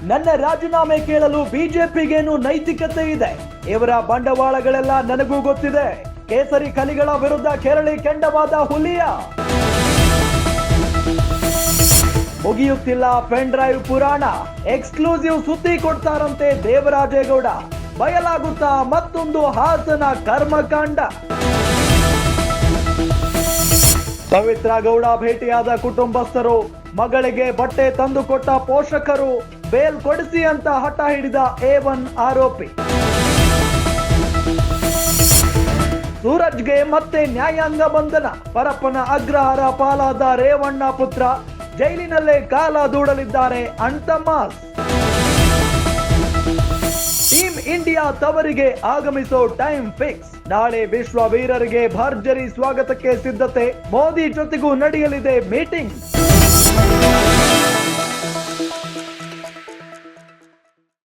ನನ್ನ ರಾಜೀನಾಮೆ ಕೇಳಲು ಬಿಜೆಪಿಗೇನು ನೈತಿಕತೆ ಇದೆ? ಇವರ ಬಂಡವಾಳಗಳೆಲ್ಲ ನನಗೂ ಗೊತ್ತಿದೆ. ಕೇಸರಿ ಕಲಿಗಳ ವಿರುದ್ಧ ಕೆರಳಿ ಕೆಂಡವಾದ ಹುಲಿಯ. ಮುಗಿಯುತ್ತಿಲ್ಲ ಪೆನ್ ಡ್ರೈವ್ ಪುರಾಣ. ಎಕ್ಸ್ಕ್ಲೂಸಿವ್ ಸುದ್ದಿ ಕೊಡ್ತಾರಂತೆ ದೇವರಾಜೇಗೌಡ. ಬಯಲಾಗುತ್ತಾ ಮತ್ತೊಂದು ಹಾಸನ ಕರ್ಮಕಾಂಡ. ಪವಿತ್ರ ಗೌಡ ಭೇಟಿಯಾದ ಕುಟುಂಬಸ್ಥರು, ಮಗಳಿಗೆ ಬಟ್ಟೆ ತಂದುಕೊಟ್ಟ ಪೋಷಕರು, ಬೇಲ್ ಕೊಡಿಸಿ ಅಂತ ಹಠ ಹಿಡಿದ A1 ಆರೋಪಿ. ಸೂರಜ್ಗೆ ಮತ್ತೆ ನ್ಯಾಯಾಂಗ ಬಂಧನ. ಪರಪ್ಪನ ಅಗ್ರಹಾರ ಪಾಲಾದ ರೇವಣ್ಣ ಪುತ್ರ ಜೈಲಿನಲ್ಲೇ ಕಾಲ ದೂಡಲಿದ್ದಾರೆ ಅಂತ ಮಾಸ್. ಟೀಮ್ ಇಂಡಿಯಾ ತವರಿಗೆ ಆಗಮಿಸೋ ಟೈಮ್ ಫಿಕ್ಸ್. ನಾಳೆ ವಿಶ್ವ ವೀರರಿಗೆ ಭರ್ಜರಿ ಸ್ವಾಗತಕ್ಕೆ ಸಿದ್ಧತೆ. ಮೋದಿ ಜೊತೆಗೂ ನಡೆಯಲಿದೆ ಮೀಟಿಂಗ್.